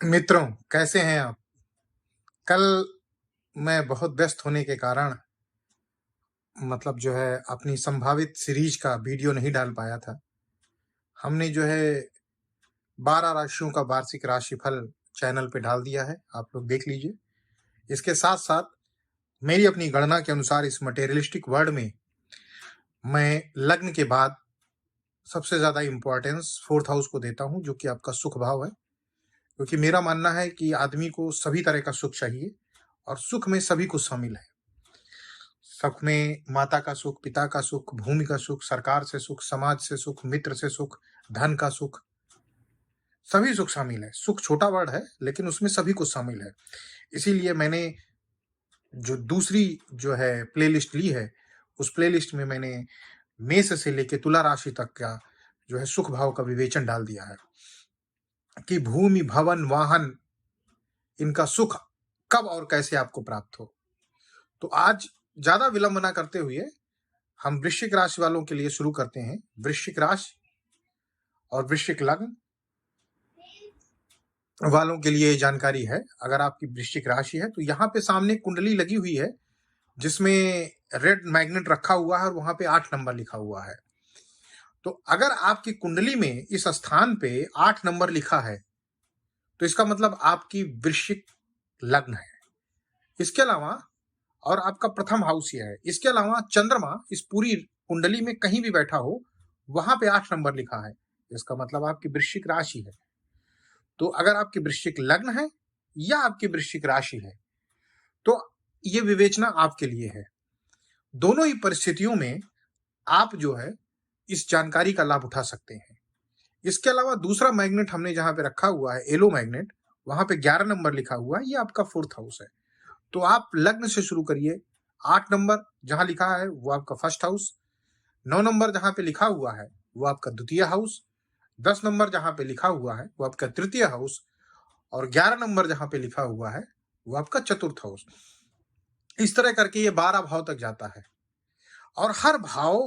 मित्रों, कैसे हैं आप? कल मैं बहुत व्यस्त होने के कारण मतलब जो है अपनी संभावित सीरीज का वीडियो नहीं डाल पाया था। हमने जो है 12 राशियों का वार्षिक राशिफल चैनल पे डाल दिया है, आप लोग देख लीजिए। इसके साथ-साथ मेरी अपनी गणना के अनुसार इस मटेरियलिस्टिक वर्ल्ड में मैं लग्न के बाद सबसे ज़्यादा इम्पोर्टेंस 4th हाउस को देता हूँ, जो कि आपका सुख भाव है। क्योंकि मेरा मानना है कि आदमी को सभी तरह का सुख चाहिए और सुख में सभी कुछ शामिल है। सुख में माता का सुख, पिता का सुख, भूमि का सुख, सरकार से सुख, समाज से सुख, मित्र से सुख, धन का सुख, सभी सुख शामिल है। सुख छोटा वर्ड है, लेकिन उसमें सभी कुछ शामिल है। इसीलिए मैंने जो दूसरी जो है प्लेलिस्ट ली है, उस प्लेलिस्ट में मैंने मेष से लेके तुला राशि तक का जो है सुख भाव का विवेचन डाल दिया है कि भूमि, भवन, वाहन इनका सुख कब और कैसे आपको प्राप्त हो। तो आज ज्यादा विलंब ना करते हुए हम वृश्चिक राशि वालों के लिए शुरू करते हैं। वृश्चिक राशि और वृश्चिक लग्न वालों के लिए जानकारी है। अगर आपकी वृश्चिक राशि है तो यहाँ पे सामने कुंडली लगी हुई है, जिसमें रेड मैग्नेट रखा हुआ है और वहां पे 8 नंबर लिखा हुआ है। तो अगर आपकी कुंडली में इस स्थान पे 8 नंबर लिखा है तो इसका मतलब आपकी वृश्चिक लग्न है। इसके अलावा और आपका प्रथम हाउस यह है। इसके अलावा चंद्रमा इस पूरी कुंडली में कहीं भी बैठा हो, वहां पे 8 नंबर लिखा है, इसका मतलब आपकी वृश्चिक राशि है। तो अगर आपकी वृश्चिक लग्न है या आपकी वृश्चिक राशि है तो ये विवेचना आपके लिए है। दोनों ही परिस्थितियों में आप जो है इस जानकारी का लाभ उठा सकते हैं। इसके अलावा दूसरा मैग्नेट हमने जहां पे रखा हुआ है, एलो मैग्नेट, वहां पे 11 नंबर लिखा हुआ है, ये आपका 4th हाउस है। तो आप लग्न से शुरू करिए। 8 नंबर जहां लिखा है वो आपका 1st हाउस, 9 नंबर जहां पे लिखा हुआ है वो आपका 2य हाउस, 10 नंबर जहां पे लिखा हुआ है वो आपका 3य हाउस और 11 नंबर जहां पे लिखा हुआ है वो आपका 4th हाउस। इस तरह करके ये 12 भाव तक जाता है और हर भाव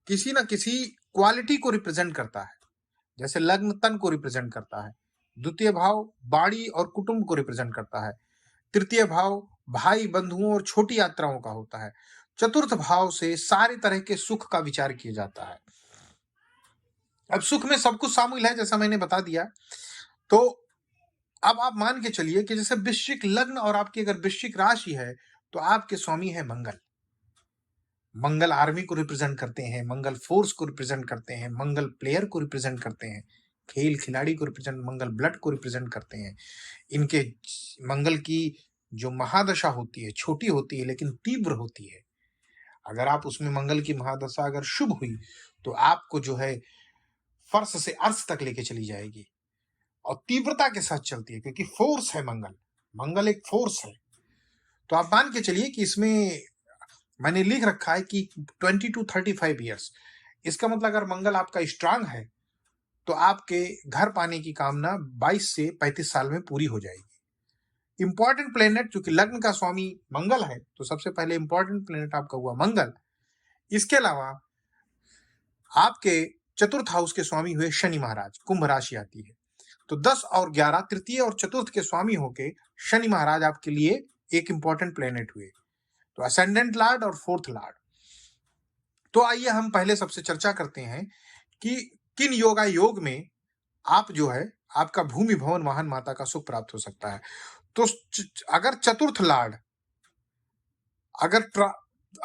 किसी ना किसी क्वालिटी को रिप्रेजेंट करता है। जैसे लग्न तन को रिप्रेजेंट करता है, 2य भाव बाड़ी और कुटुंब को रिप्रेजेंट करता है, 3य भाव भाई बंधुओं और छोटी यात्राओं का होता है, 4th भाव से सारे तरह के सुख का विचार किया जाता है। अब सुख में सब कुछ शामिल है, जैसा मैंने बता दिया। तो अब आप मान के चलिए कि जैसे वृश्चिक लग्न और आपकी अगर वृश्चिक राशि है तो आपके स्वामी है मंगल। मंगल आर्मी को रिप्रेजेंट करते हैं, मंगल फोर्स को रिप्रेजेंट करते हैं, मंगल प्लेयर को रिप्रेजेंट करते हैं, खेल खिलाड़ी को रिप्रेजेंट, मंगल ब्लड को रिप्रेजेंट करते हैं। इनके मंगल की जो महादशा होती है छोटी होती है लेकिन तीव्र होती है। अगर आप उसमें मंगल की महादशा अगर शुभ हुई तो आपको जो है फर्श से अर्श तक लेके चली जाएगी और तीव्रता के साथ चलती है, क्योंकि फोर्स है मंगल। मंगल एक फोर्स है। तो आप मान के चलिए कि इसमें मैंने लिख रखा है कि 20 to 35 ईयर्स। इसका मतलब अगर मंगल आपका स्ट्रांग है तो आपके घर पाने की कामना 22 से 35 साल में पूरी हो जाएगी। इंपॉर्टेंट प्लेनेट, चूंकि लग्न का स्वामी मंगल है तो सबसे पहले इंपॉर्टेंट प्लेनेट आपका हुआ मंगल। इसके अलावा आपके 4th हाउस के स्वामी हुए शनि महाराज, कुंभ राशि आती है। तो 10 और 11 तृतीय और चतुर्थ के स्वामी होके शनि महाराज आपके लिए एक इंपॉर्टेंट प्लेनेट हुए। तो असेंडेंट लॉर्ड और 4th लॉर्ड। तो आइए हम पहले सबसे चर्चा करते हैं कि किन योगा योग में आप जो है आपका भूमि भवन वाहन माता का सुख प्राप्त हो सकता है। तो अगर 4th लॉर्ड अगर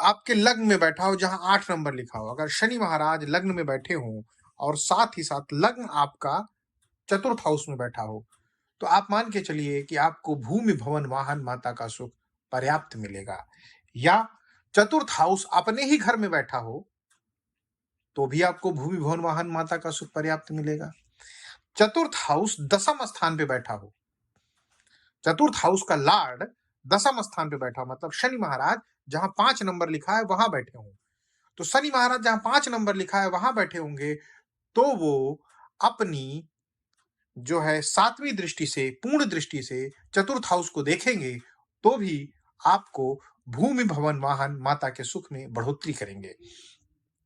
आपके लग्न में बैठा हो जहां 8 नंबर लिखा हो, अगर शनि महाराज लग्न में बैठे हो और साथ ही साथ लग्न आपका 4th हाउस में बैठा हो, तो आप मान के चलिए कि आपको भूमि भवन वाहन माता का सुख पर्याप्त मिलेगा। या 4th हाउस अपने ही घर में बैठा हो तो भी आपको भूमि भवन वाहन माता का सुख पर्याप्त मिलेगा। 4th हाउस 10म स्थान पे बैठा हो, 4th हाउस का लॉर्ड 10म स्थान पे बैठा हो, मतलब शनि महाराज जहां 5 नंबर लिखा है वहां बैठे हों। तो शनि महाराज जहां 5 नंबर लिखा है वहां बैठे होंगे तो वो अपनी जो है 7वीं दृष्टि से, पूर्ण दृष्टि से 4th हाउस को देखेंगे तो भी आपको भूमि भवन वाहन माता के सुख में बढ़ोतरी करेंगे।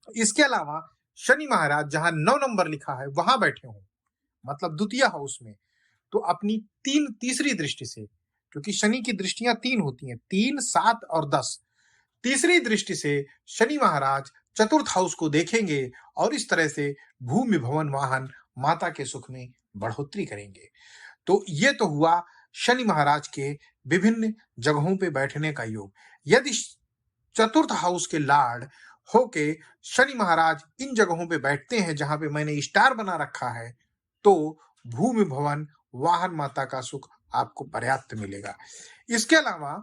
इसके अलावा शनि महाराज जहां 9 नंबर लिखा है वहां बैठे हों, मतलब 2य हाउस में, तो अपनी तीसरी दृष्टि से, क्योंकि शनि की दृष्टियां 3 होती हैं, 3, 7 और 10, तीसरी दृष्टि से शनि महाराज चतुर्थ हाउस को देखेंगे और इस तरह से भूमि भवन वाहन माता के सुख में बढ़ोतरी करेंगे। तो ये तो हुआ शनि महाराज के विभिन्न जगहों पे बैठने का योग। यदि चतुर्थ हाउस के लॉर्ड होके शनि महाराज इन जगहों पे बैठते हैं जहां पे मैंने स्टार बना रखा है, तो भूमि भवन वाहन माता का सुख आपको पर्याप्त मिलेगा। इसके अलावा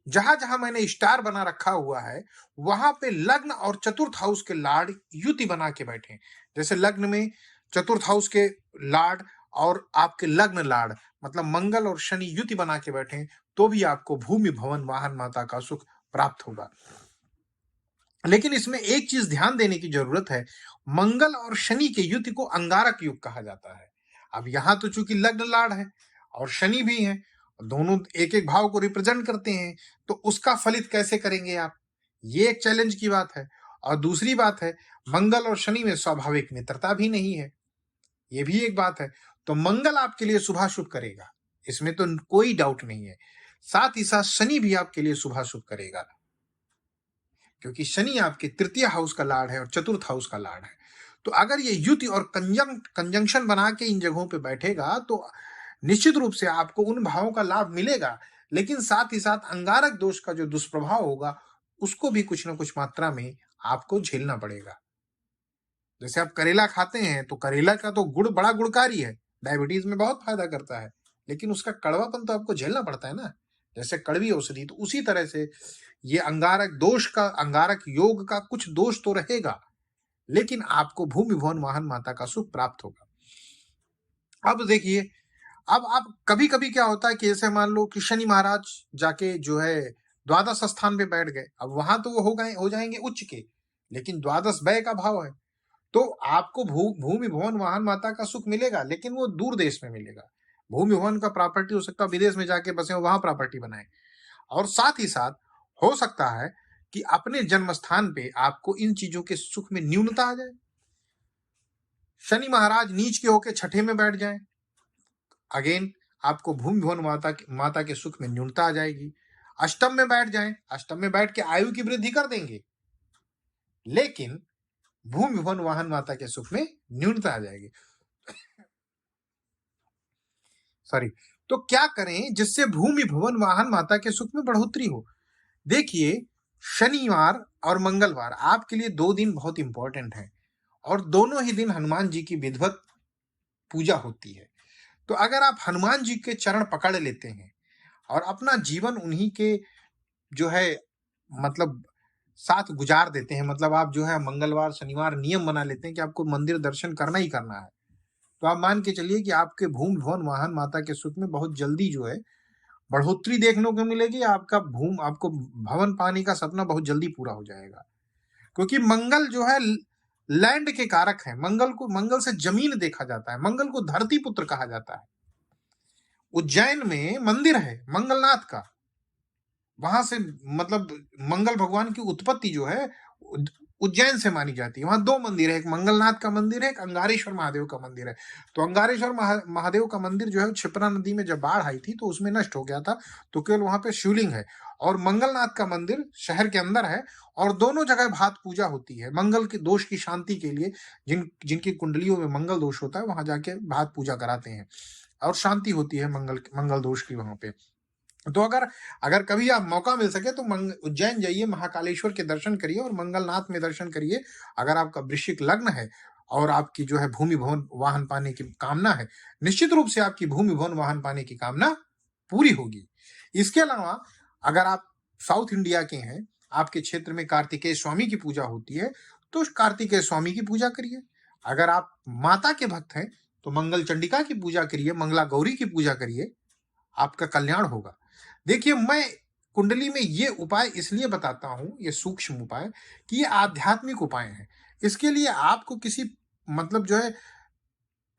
जहां जहां मैंने स्टार बना रखा हुआ है, वहां पे लग्न और चतुर्थ हाउस के लॉर्ड युति बना के बैठे। जैसे लग्न में चतुर्थ हाउस के लॉर्ड और आपके लग्न लॉर्ड मतलब मंगल और शनि युति बना के बैठे, तो भी आपको भूमि भवन वाहन माता का सुख प्राप्त होगा। लेकिन इसमें एक चीज ध्यान देने की जरूरत है, मंगल और शनि के युति को अंगारक युग कहा जाता है। अब यहां तो चूंकि लग्न लॉर्ड है और शनि भी है, दोनों एक एक भाव को रिप्रेजेंट करते हैं, तो उसका फलित कैसे करेंगे आप, ये एक चैलेंज की बात है। और दूसरी बात है, मंगल और शनि में स्वाभाविक मित्रता भी नहीं है, ये भी एक बात है। तो मंगल आपके लिए शुभाशुभ करेगा, इसमें तो कोई डाउट नहीं है। साथ ही साथ शनि भी आपके लिए शुभाशुभ करेगा, क्योंकि शनि आपके तृतीय हाउस का लॉर्ड है और चतुर्थ हाउस का लॉर्ड है। तो अगर ये युति और कंजंक्शन बना के इन जगहों पे बैठेगा, तो निश्चित रूप से आपको उन भावों का लाभ मिलेगा, लेकिन साथ ही साथ अंगारक दोष का जो दुष्प्रभाव होगा, उसको भी कुछ न कुछ मात्रा में आपको झेलना पड़ेगा। जैसे आप करेला खाते हैं, तो करेला का तो गुड़ बड़ा गुणकारी है, डायबिटीज में बहुत फायदा करता है, लेकिन उसका कड़वापन तो आपको झेलना पड़ता है ना, जैसे कड़वी औषधि। तो उसी तरह से ये अंगारक दोष का, अंगारक योग का कुछ दोष तो रहेगा, लेकिन आपको भूमि भवन वाहन माता का सुख प्राप्त होगा। अब देखिए, अब आप कभी कभी क्या होता है कि जैसे मान लो कि शनि महाराज जाके जो है द्वादश स्थान पे बैठ गए, अब वहां तो वो हो जाएंगे उच्च के, लेकिन द्वादश व्यय का भाव है, तो आपको भूमि भवन वाहन माता का सुख मिलेगा, लेकिन वो दूर देश में मिलेगा। भूमि भवन का प्रॉपर्टी हो सकता है विदेश में जाके बसे, वहां प्रॉपर्टी बनाए। और साथ ही साथ हो सकता है कि अपने जन्म स्थान पे आपको इन चीजों के सुख में न्यूनता आ जाए। शनि महाराज नीच के होके छठे में बैठ जाए, अगेन आपको भूमि भवन माता के सुख में न्यूनता आ जाएगी। अष्टम में बैठ जाए, अष्टम में बैठ के आयु की वृद्धि कर देंगे, लेकिन भूमि भवन वाहन माता के सुख में न्यूनता आ जाएगी। सॉरी। तो क्या करें जिससे भूमि भवन वाहन माता के सुख में बढ़ोतरी हो? देखिए, शनिवार और मंगलवार आपके लिए 2 दिन बहुत इंपॉर्टेंट हैं, और दोनों ही दिन हनुमान जी की विधिवत पूजा होती है। तो अगर आप हनुमान जी के चरण पकड़ लेते हैं और अपना जीवन उन्हीं के जो है मतलब साथ गुजार देते हैं, मतलब आप जो है मंगलवार शनिवार नियम बना लेते हैं कि आपको मंदिर दर्शन करना ही करना है, तो आप मान के चलिए कि आपके भूमि भवन वाहन माता के सुख में बहुत जल्दी जो है बढ़ोतरी देखने को मिलेगी। आपको भवन पाने का सपना बहुत जल्दी पूरा हो जाएगा, क्योंकि मंगल जो है लैंड के कारक है। मंगल से जमीन देखा जाता है, मंगल को धरती पुत्र कहा जाता है। उज्जैन में मंदिर है मंगलनाथ का, वहां से मतलब मंगल भगवान की उत्पत्ति जो है उज्जैन से मानी जाती है। वहां 2 मंदिर है, एक मंगलनाथ का मंदिर है, एक अंगारेश्वर महादेव का मंदिर है। तो अंगारेश्वर महादेव का मंदिर जो है क्षिप्रा नदी में जब बाढ़ आई थी तो उसमें नष्ट हो गया था, तो केवल वहां पे शिवलिंग है। और मंगलनाथ का मंदिर शहर के अंदर है, और दोनों जगह भात पूजा होती है मंगल के दोष की शांति के लिए। जिनकी कुंडलियों में मंगल दोष होता है, वहां जाके भात पूजा कराते हैं और शांति होती है मंगल दोष की वहां पे। तो अगर कभी आप मौका मिल सके तो उज्जैन जाइए, महाकालेश्वर के दर्शन करिए और मंगलनाथ में दर्शन करिए। अगर आपका वृश्चिक लग्न है और आपकी जो है भूमि भवन वाहन पाने की कामना है, निश्चित रूप से आपकी भूमि भवन वाहन पाने की कामना पूरी होगी। इसके अलावा अगर आप साउथ इंडिया के हैं, आपके क्षेत्र में कार्तिकेय स्वामी की पूजा होती है, तो कार्तिकेय स्वामी की पूजा करिए। अगर आप माता के भक्त हैं तो मंगल चंडिका की पूजा करिए, मंगला गौरी की पूजा करिए, आपका कल्याण होगा। देखिए, मैं कुंडली में ये उपाय इसलिए बताता हूं, ये सूक्ष्म उपाय, कि ये आध्यात्मिक उपाय हैं। इसके लिए आपको किसी मतलब जो है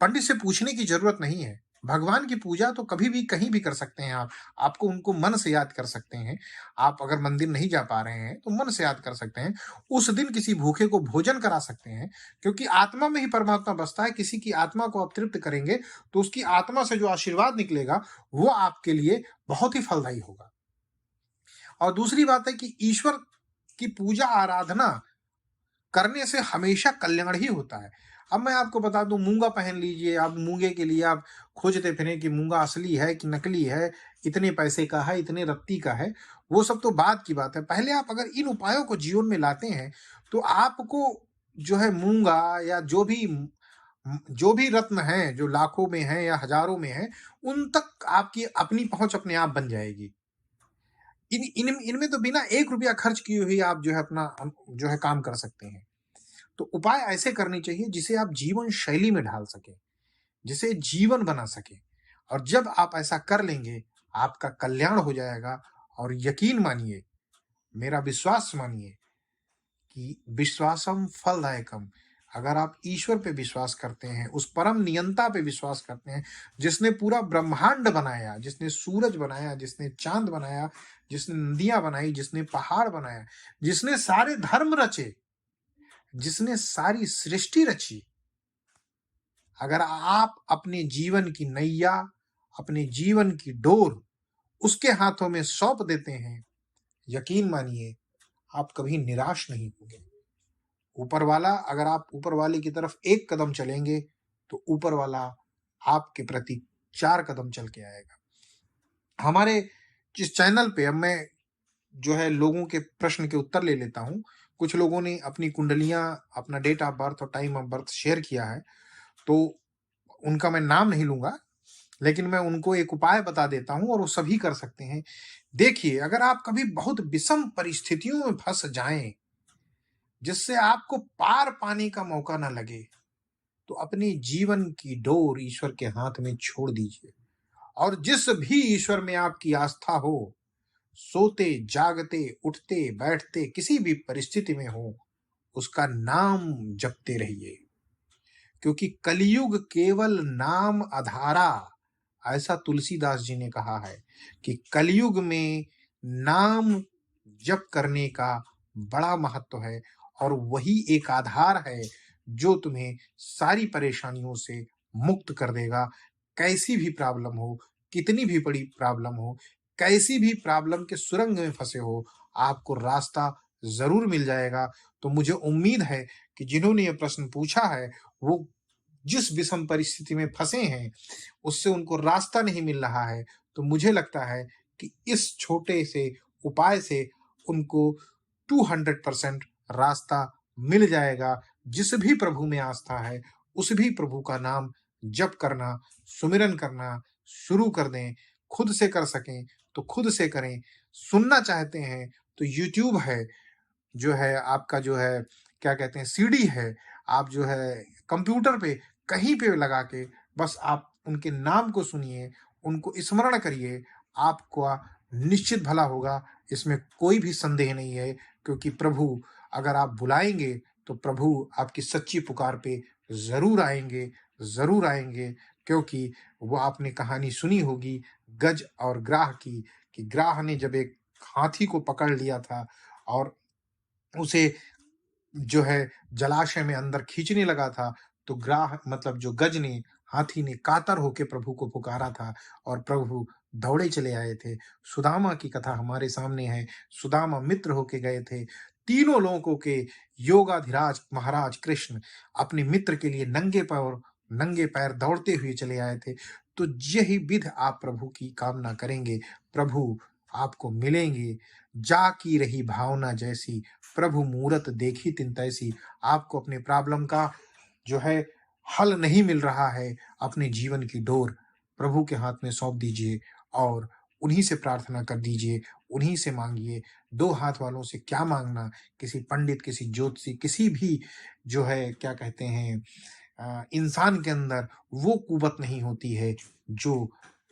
पंडित से पूछने की जरूरत नहीं है। भगवान की पूजा तो कभी भी कहीं भी कर सकते हैं आप। आपको उनको मन से याद कर सकते हैं। आप अगर मंदिर नहीं जा पा रहे हैं, तो मन से याद कर सकते हैं। उस दिन किसी भूखे को भोजन करा सकते हैं, क्योंकि आत्मा में ही परमात्मा बसता है। किसी की आत्मा को आप तृप्त करेंगे, तो उसकी आत्मा से जो आशीर्वाद निकलेगा, वो आपके लिए बहुत ही फलदायी होगा। और दूसरी बात है कि ईश्वर की पूजा आराधना करने से हमेशा कल्याण ही होता है। अब मैं आपको बता दूं, मूंगा पहन लीजिए, आप मूंगे के लिए आप खोजते फिरें कि मूंगा असली है कि नकली है, इतने पैसे का है, इतने रत्ती का है, वो सब तो बाद की बात है। पहले आप अगर इन उपायों को जीवन में लाते हैं, तो आपको जो है मूंगा या जो भी रत्न है, जो लाखों में है या हजारों में है, उन तक आपकी अपनी पहुंच अपने आप बन जाएगी। इन इन इनमें तो बिना ₹1 खर्च किए हुए आप जो है अपना जो है काम कर सकते हैं। तो उपाय ऐसे करने चाहिए जिसे आप जीवन शैली में ढाल सकें, जिसे जीवन बना सकें। और जब आप ऐसा कर लेंगे, आपका कल्याण हो जाएगा। और यकीन मानिए, मेरा विश्वास मानिए कि विश्वासम फलदायकम। अगर आप ईश्वर पे विश्वास करते हैं, उस परम नियंता पे विश्वास करते हैं, जिसने पूरा ब्रह्मांड बनाया, जिसने सूरज बनाया, जिसने चांद बनाया, जिसने नदियां बनाई, जिसने पहाड़ बनाया, जिसने सारे धर्म रचे, जिसने सारी सृष्टि रची, अगर आप अपने जीवन की नैया, अपने जीवन की डोर उसके हाथों में सौंप देते हैं, यकीन मानिए, आप कभी निराश नहीं होंगे। ऊपर वाला, अगर आप ऊपर वाले की तरफ 1 कदम चलेंगे, तो ऊपर वाला आपके प्रति 4 कदम चल के आएगा। हमारे जिस चैनल पे अब मैं जो है लोगों के प्रश्न के उत्तर ले लेता हूँ। कुछ लोगों ने अपनी कुंडलियाँ, अपना डेट ऑफ बर्थ और टाइम ऑफ बर्थ शेयर किया है, तो उनका मैं नाम नहीं लूँगा, लेकिन मैं उनको एक उपाय बता देता हूँ और वो सभी कर सकते हैं। देखिए, अगर आप कभी बहुत विषम परिस्थितियों में फँस जाएँ, जिससे आपको पार पाने का मौका ना लगे, तो अपने जीवन की डोर ईश्वर के हाथ में छोड़ दीजिए। और जिस भी ईश्वर में आपकी आस्था हो, सोते, जागते, उठते, बैठते, किसी भी परिस्थिति में हो, उसका नाम जपते रहिए। क्योंकि कलयुग केवल नाम आधारा, ऐसा तुलसीदास जी ने कहा है कि कलयुग में नाम जप करने का बड़ा महत्व है। और वही एक आधार है जो तुम्हें सारी परेशानियों से मुक्त कर देगा। कैसी भी प्रॉब्लम हो, कितनी भी बड़ी प्रॉब्लम हो, कैसी भी प्रॉब्लम के सुरंग में फंसे हो, आपको रास्ता जरूर मिल जाएगा। तो मुझे उम्मीद है कि जिन्होंने ये प्रश्न पूछा है, वो जिस विषम परिस्थिति में फंसे हैं, उससे उनको रास्ता नहीं मिल रहा है, तो मुझे लगता है कि इस छोटे से उपाय से उनको 200% रास्ता मिल जाएगा। जिस भी प्रभु में आस्था है, उस भी प्रभु का नाम जप करना, सुमिरन करना शुरू कर दें। खुद से कर सकें तो खुद से करें। सुनना चाहते हैं तो यूट्यूब है, जो है आपका जो है क्या कहते हैं सीडी है, आप जो है कंप्यूटर पे कहीं पे लगा के बस आप उनके नाम को सुनिए, उनको स्मरण करिए, आपका निश्चित भला होगा। इसमें कोई भी संदेह नहीं है, क्योंकि प्रभु अगर आप बुलाएंगे, तो प्रभु आपकी सच्ची पुकार पे जरूर आएंगे, जरूर आएंगे। क्योंकि वो आपने कहानी सुनी होगी गज और ग्राह की, कि ग्राह ने जब एक हाथी को पकड़ लिया था और उसे जो है जलाशय में अंदर खींचने लगा था, तो ग्राह मतलब जो गज ने, हाथी ने कातर होके प्रभु को पुकारा था और प्रभु दौड़े चले आए थे। सुदामा की कथा हमारे सामने है। सुदामा मित्र होके गए थे। तीनों लोगों के योगाधिराज महाराज कृष्ण अपने मित्र के लिए नंगे पैर दौड़ते हुए चले आए थे। तो यही विध आप प्रभु की कामना करेंगे, प्रभु आपको मिलेंगे। जा की रही भावना जैसी, प्रभु मूरत देखी तिन तैसी। आपको अपने प्रॉब्लम का जो है हल नहीं मिल रहा है, अपने जीवन की डोर प्रभु के हाथ में सौंप दीजिए और उन्हीं से प्रार्थना कर दीजिए, उन्हीं से मांगिए। दो हाथ वालों से क्या मांगना, किसी पंडित, किसी ज्योतिषी, किसी भी जो है क्या कहते हैं इंसान के अंदर वो कुवत नहीं होती है जो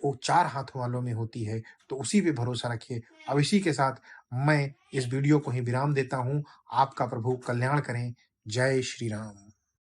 वो चार हाथ वालों में होती है। तो उसी पे भरोसा रखिए। अब इसी के साथ मैं इस वीडियो को ही विराम देता हूँ। आपका प्रभु कल्याण करें। जय श्री राम।